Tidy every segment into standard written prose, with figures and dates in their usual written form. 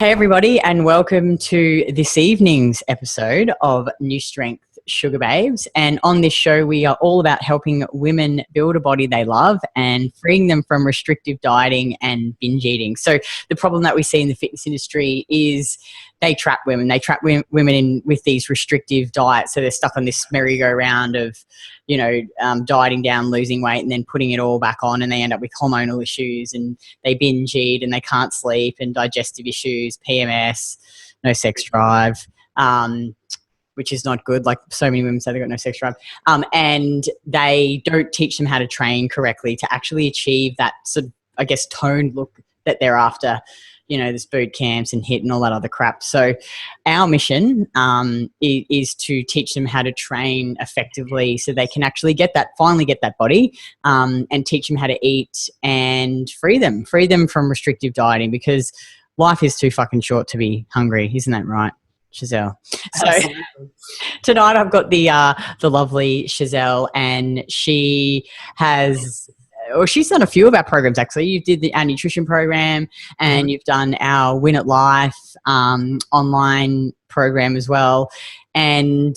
Hey everybody, and welcome to this evening's episode of NuStrength Sugar Babes. And on this show, we are all about helping women build a body they love and freeing them from restrictive dieting and binge eating. So the problem that we see in the fitness industry is they trap women. They trap women in with these restrictive diets. So they're stuck on this merry-go-round of, dieting down, losing weight, and then putting it all back on, and they end up with hormonal issues, and they binge eat, and they can't sleep, and digestive issues, PMS, no sex drive, which is not good. Like, so many women say they've got no sex drive. And they don't teach them how to train correctly to actually achieve that sort of, I guess, toned look that they're after. There's boot camps and HIIT and all that other crap. So our mission is to teach them how to train effectively so they can actually finally get that body, and teach them how to eat and free them from restrictive dieting, because life is too fucking short to be hungry. Isn't that right, Chezzelle? So tonight I've got the lovely Chezzelle, and she's done a few of our programs, actually. You did our nutrition program, and you've done our Win at Life online program as well. And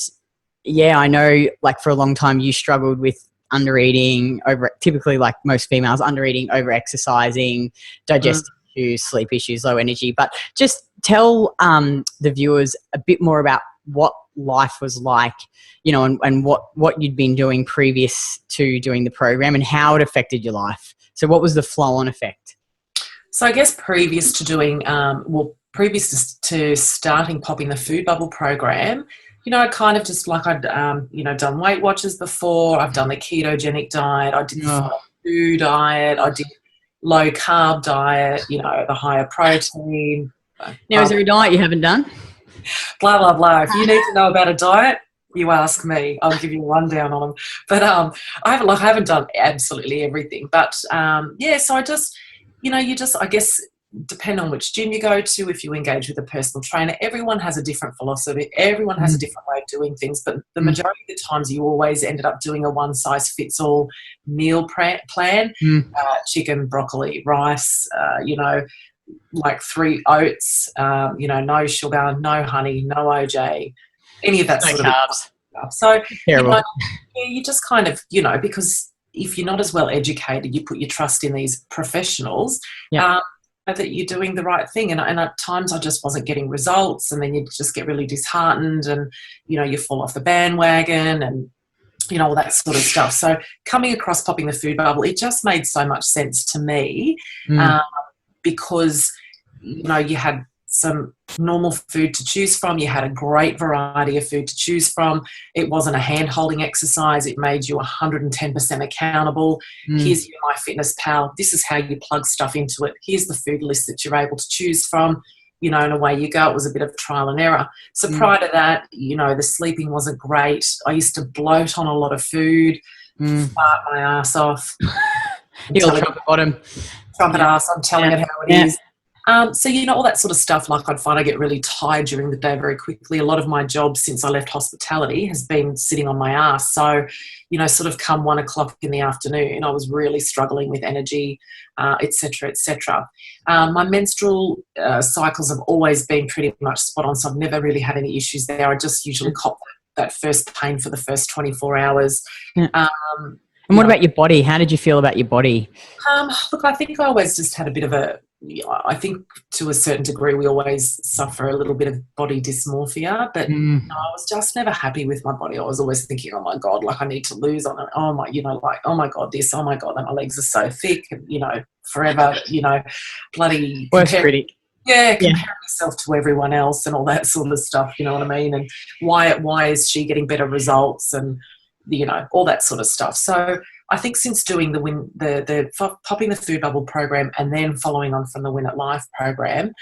yeah, I know, like, for a long time you struggled with undereating, typically, like most females, undereating, over-exercising, digestive issues, sleep issues, low energy. But just tell the viewers a bit more about what life was like, and what you'd been doing previous to doing the program and how it affected your life. So what was the flow-on effect? So I guess previous to starting Popping the Food Bubble program, kind of just like I'd, done Weight Watchers before. I've done the ketogenic diet. I did the food diet. I did low carb diet, the higher protein. Now, is there a diet you haven't done? Blah, blah, blah. If you need to know about a diet, you ask me. I'll give you a rundown on them. But I haven't done absolutely everything. But, so I just, I guess, depend on which gym you go to, if you engage with a personal trainer. Everyone has a different philosophy. Everyone has a different way of doing things. But the majority of the times you always ended up doing a one-size-fits-all meal plan. Chicken, broccoli, rice, like 3 oats, no sugar, no honey, no OJ, any of that no sort carbs. of stuff. So, terrible. You just kind of, because if you're not as well educated, you put your trust in these professionals that you're doing the right thing. And at times I just wasn't getting results, and then you just get really disheartened, and, you fall off the bandwagon and, all that sort of stuff. So coming across Popping the Food Bubble, it just made so much sense to me. Because, you had some normal food to choose from. You had a great variety of food to choose from. It wasn't a hand-holding exercise. It made you 110% accountable. Here's your MyFitnessPal. This is how you plug stuff into it. Here's the food list that you're able to choose from, and away you go. It was a bit of trial and error. So prior to that, the sleeping wasn't great. I used to bloat on a lot of food, fart my ass off. The old trumpet bottom. Trumpet ass, I'm telling it how it is. So, all that sort of stuff, like I'd find I get really tired during the day very quickly. A lot of my job since I left hospitality has been sitting on my ass. So, sort of come 1 o'clock in the afternoon, I was really struggling with energy, et cetera, et cetera. My menstrual cycles have always been pretty much spot on, so I've never really had any issues there. I just usually cop that first pain for the first 24 hours. And what about your body? How did you feel about your body? Look, I think I always just had a bit of I think to a certain degree we always suffer a little bit of body dysmorphia, but I was just never happy with my body. I was always thinking, oh my God, like I need to lose on it. Oh my, oh my God, this, oh my God, and my legs are so thick, and, forever, bloody worst critic. Yeah, comparing yourself to everyone else and all that sort of stuff, you know what I mean? And why is she getting better results, and all that sort of stuff. So I think since doing the Popping the Food Bubble program, and then following on from the Win at Life program,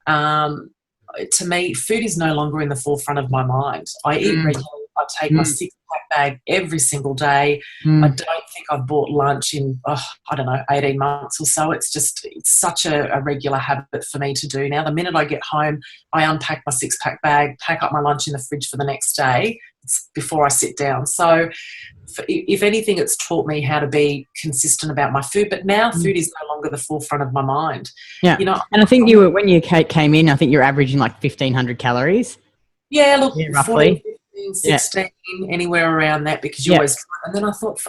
to me, food is no longer in the forefront of my mind. I eat regularly. I take my 6-pack bag every single day. I don't think I've bought lunch in, 18 months or so. It's such a regular habit for me to do now. The minute I get home, I unpack my 6-pack bag, pack up my lunch in the fridge for the next day before I sit down. So if anything, it's taught me how to be consistent about my food. But now food is no longer the forefront of my mind. Yeah. And I think when you came in, I think you're averaging like 1,500 calories. Yeah, look, roughly. 14, 15, 16, anywhere around that, because you always. And then I thought,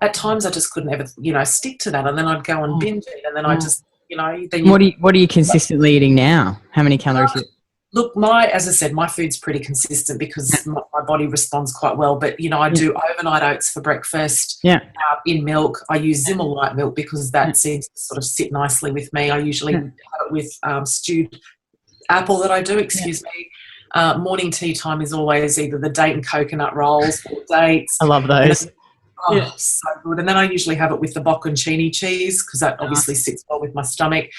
at times I just couldn't ever, stick to that, and then I'd go and binge it, and then I just, Then what are you consistently eating now? How many calories? Look, as I said, my food's pretty consistent because my body responds quite well. But, I do overnight oats for breakfast in milk. I use Zimmel light milk because that seems to sort of sit nicely with me. I usually have it with stewed apple that I do, me. Morning tea time is always either the date and coconut rolls or dates. I love those. So good. And then I usually have it with the bocconcini cheese because that obviously sits well with my stomach.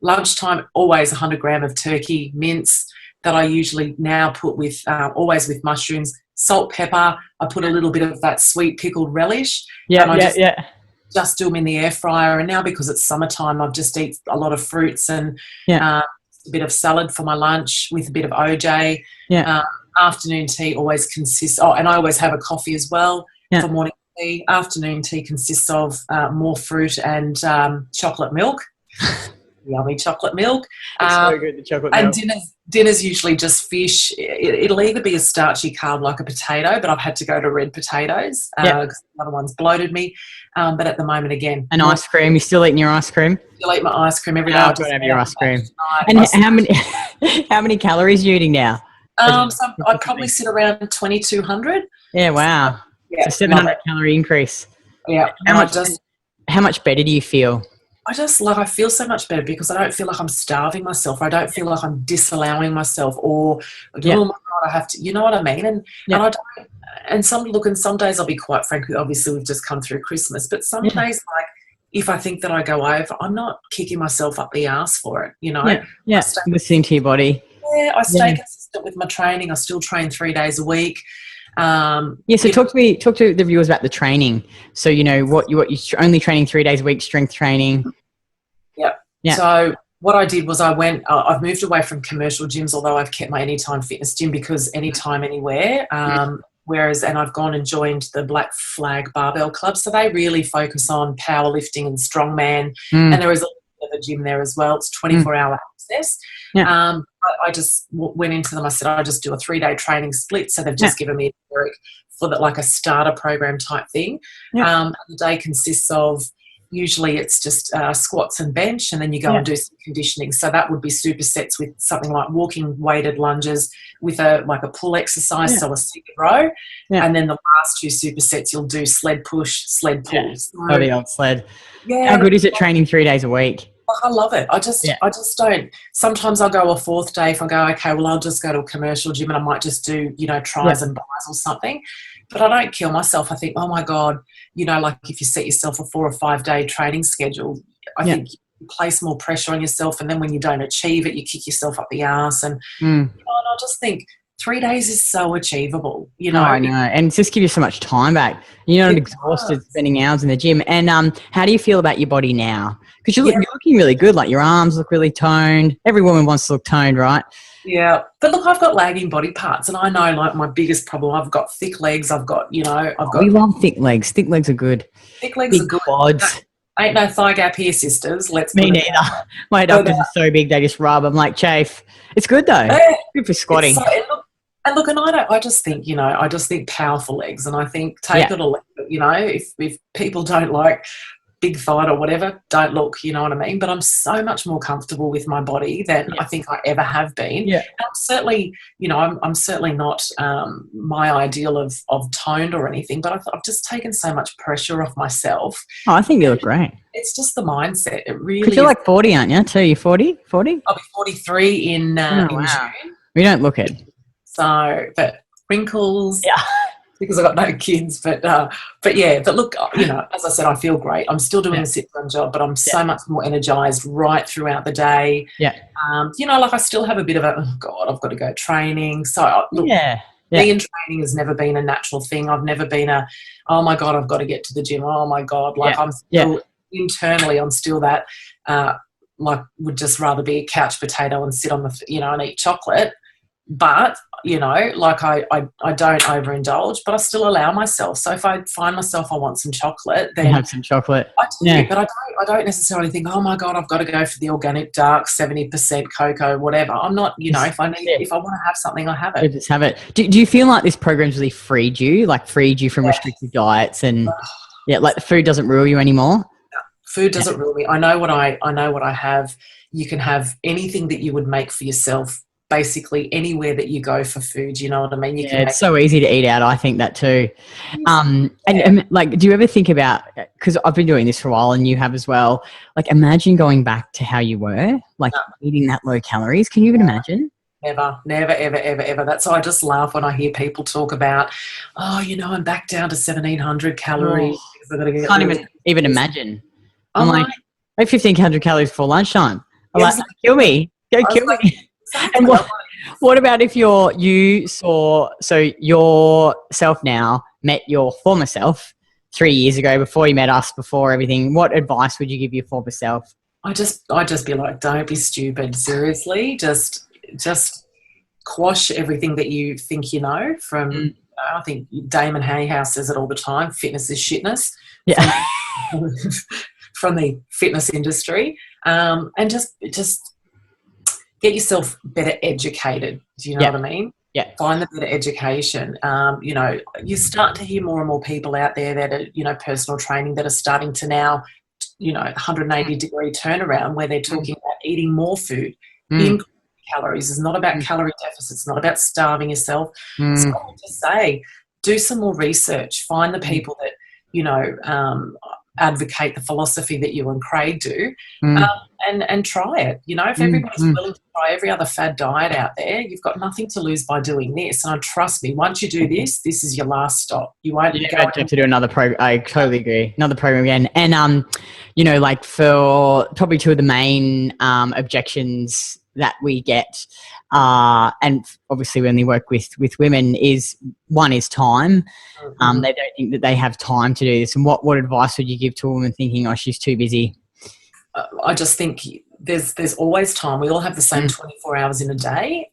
Lunchtime, always 100 gram of turkey mince that I usually now put with, always with mushrooms, salt, pepper. I put a little bit of that sweet pickled relish. Just do them in the air fryer. And now because it's summertime, I've just eat a lot of fruits and a bit of salad for my lunch with a bit of OJ. Afternoon tea always consists, and I always have a coffee as well for morning tea. Afternoon tea consists of more fruit and chocolate milk. Yummy chocolate milk. It's so good, the chocolate milk. And dinner's usually just fish. It'll either be a starchy carb like a potato, but I've had to go to red potatoes because the other one's bloated me. But at the moment, again. And ice cream. You still eating your ice cream? Still eat my ice cream every day. I've got to have your ice cream. And how many calories are you eating now? So I'd probably sit around 2,200. Yeah, wow. Yeah, it's a 700 calorie increase. Yeah. How much better do you feel? I feel so much better because I don't feel like I'm starving myself. I don't feel like I'm disallowing myself or, oh my God, I have to, you know what I mean? And I don't, and some days I'll be quite frank, obviously we've just come through Christmas, but some days, like, if I think that I go over, I'm not kicking myself up the arse for it, Listening to your body. Yeah, I stay consistent with my training. I still train 3 days a week. So talk to the viewers about the training. So what you're only training 3 days a week, strength training. Yeah. So what I did was I've moved away from commercial gyms, although I've kept my Anytime Fitness gym because anytime, anywhere. And I've gone and joined the Black Flag Barbell Club. So they really focus on powerlifting and strongman. And there is a bit of a gym there as well. It's 24-hour access. I just went into them. I said, I just do a 3-day training split. So they've just given me for like a starter program type thing. The day consists of, usually it's just squats and bench, and then you go and do some conditioning. So that would be supersets with something like walking weighted lunges with a pull exercise, so a seated row. And then the last 2 supersets you'll do sled push, sled pull. Oh, the old sled. Yeah. How good is it training 3 days a week? I love it. I just don't. Sometimes I'll go a 4th day if I go, okay, well, I'll just go to a commercial gym and I might just do, tries and buys or something. But I don't kill myself. I think, oh my God, like if you set yourself a 4 or 5 day training schedule, I think you place more pressure on yourself. And then when you don't achieve it, you kick yourself up the arse. And, and I just think 3 days is so achievable, I know. And it's just give you so much time back. You're not exhausted spending hours in the gym. And how do you feel about your body now? Because you're looking really good. Like your arms look really toned. Every woman wants to look toned, right? Yeah. But look, I've got lagging body parts, and I know like my biggest problem, I've got thick legs. I've got. We love thick legs. Thick legs are good. Thick legs are good. Quads. Ain't no thigh gap here, sisters. Me neither. My doctors are so big, they just rub. I'm like, chafe. It's good though. Good for squatting. I just think powerful legs, and I think take it or leave it. If people don't like big thigh or whatever, don't look, you know what I mean? But I'm so much more comfortable with my body than I think I ever have been. Yeah. And I'm certainly, I'm certainly not my ideal of toned or anything, but I've just taken so much pressure off myself. Oh, I think you look great. It's just the mindset. It really. You're like 40, aren't you? Too, you're 40? 40? I'll be 43 in June. We don't look it. So, but wrinkles. Yeah. Because I've got no kids, but look, as I said, I feel great. I'm still doing a sit-down job, but I'm so much more energised right throughout the day. Yeah. I still have a bit of I've got to go training. So, look, Me and training has never been a natural thing. I've never been oh my God, I've got to get to the gym. Oh my God. Like I'm still internally, I'm still that, like would just rather be a couch potato and sit on the, and eat chocolate. But, like I don't overindulge, but I still allow myself. So if I find myself I want some chocolate, then have some chocolate. I do, but I don't necessarily think, oh my God, I've got to go for the organic dark 70% cocoa, whatever. I'm not, if I want to have something, I have it. Just have it. Do you feel like this program's really freed you from restricted diets and like the food doesn't rule you anymore? No, food doesn't rule me. I know what I have. You can have anything that you would make for yourself. Basically anywhere that you go for food, you know what I mean? It's so easy to eat out. I think that too. And like, do you ever think about, because I've been doing this for a while and you have as well, like imagine going back to how you were, like eating that low calories. Can you even imagine? Never, ever, ever, ever. That's why I just laugh when I hear people talk about, I'm back down to 1,700 calories. Can't even imagine. I'm like 1,500 calories before lunchtime. I'm like, kill me. Go kill me. And what about if yourself now met your former self 3 years ago, before you met us, before everything? What advice would you give your former self? I'd just be like, don't be stupid. Seriously, just quash everything that you think you know from. I think Damon Hayhouse says it all the time. Fitness is shitness. Yeah. From the fitness industry, and just get yourself better educated. Do you know what I mean? Yeah. Find the better education. You start to hear more and more people out there that are, personal training, that are starting to now, 180-degree turnaround, where they're talking about eating more food, in calories. It's not about calorie deficits. It's not about starving yourself. So I would just say, do some more research. Find the people that, advocate the philosophy that you and Craig do, and try it. If everybody's willing to try every other fad diet out there, you've got nothing to lose by doing this. And trust me, once you do this is your last stop. You won't have to do another program. I totally agree. Another program again. And like for probably two of the main objections that we get, and obviously when we work with women, is one is time. They don't think that they have time to do this. And what advice would you give to a woman thinking, oh, she's too busy? I just think there's always time. We all have the same 24 hours in a day.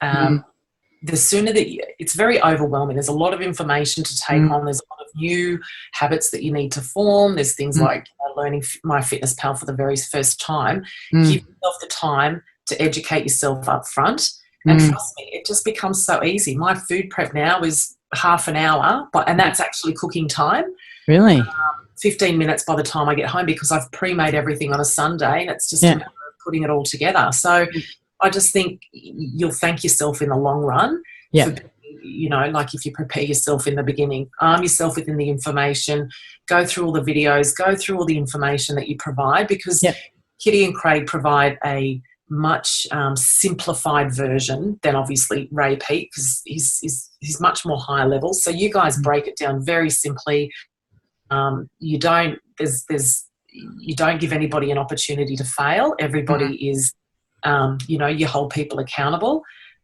The sooner that it's very overwhelming. There's a lot of information to take on. There's a lot of new habits that you need to form. There's things like learning MyFitnessPal for the very first time. Give yourself the time to educate yourself up front. And trust me, it just becomes so easy. My food prep now is half an hour, and that's actually cooking time. Really? 15 minutes by the time I get home, because I've pre-made everything on a Sunday, and it's just a matter of putting it all together. So I just think you'll thank yourself in the long run. For, like if you prepare yourself in the beginning, arm yourself within the information, go through all the videos, go through all the information that you provide, because Kitty and Craig provide a much simplified version than obviously Ray Pete, because he's much more higher level. So you guys break it down very simply. You don't give anybody an opportunity to fail. Everybody is, you hold people accountable.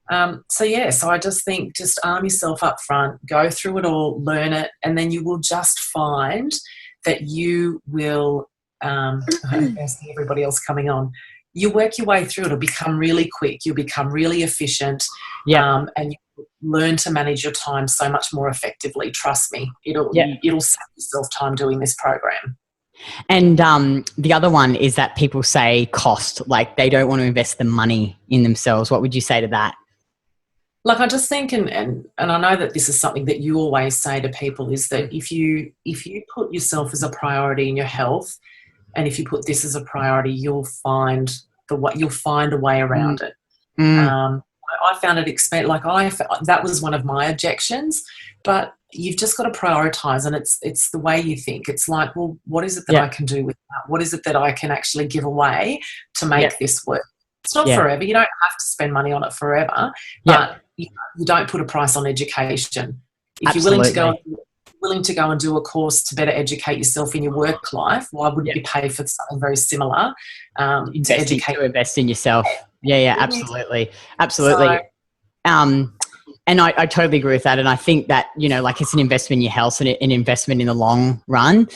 So I just think, just arm yourself up front, go through it all, learn it, and then you will just find that you will, I see everybody else coming on. You work your way through it. It'll become really quick. You'll become really efficient. And you learn to manage your time so much more effectively. Trust me, it'll save yourself time doing this program. And the other one is that people say cost, like they don't want to invest the money in themselves. What would you say to that? Like, I just think, and I know that this is something that you always say to people, is that if you put yourself as a priority in your health, and if you put this as a priority, you'll find a way around it. I found it that was one of my objections, but you've just got to prioritize, and it's the way you think. It's like, well, what is it that I can do with that? What is it that I can actually give away to make this work? It's not forever. You don't have to spend money on it forever, but you don't put a price on education. If you're willing to go and do a course to better educate yourself in your work life, why wouldn't you pay for something very similar to invest in yourself? Absolutely. So, And I totally agree with that. And I think that, you know, like it's an investment in your health and an investment in the long run.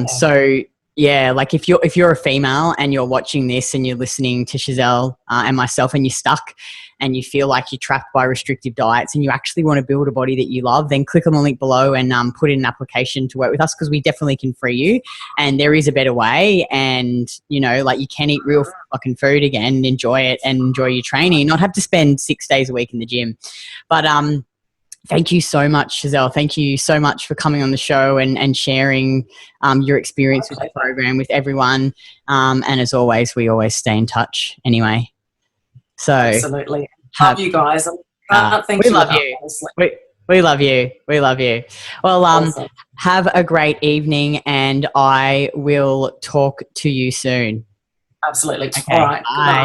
So yeah, like if you're a female and you're watching this and you're listening to Chezzelle and myself, and you're stuck and you feel like you're trapped by restrictive diets and you actually want to build a body that you love, then click on the link below and put in an application to work with us, because we definitely can free you. And there is a better way. And, you know, like you can eat real fucking food again and enjoy it and enjoy your training, not have to spend 6 days a week in the gym. But thank you so much, Chezzelle. Thank you so much for coming on the show and sharing your experience with the program with everyone. And as always, we always stay in touch anyway. So absolutely. Love you guys. We love you. We love you. We love you. Well, awesome. Have a great evening, and I will talk to you soon. Absolutely. Okay, all right. bye.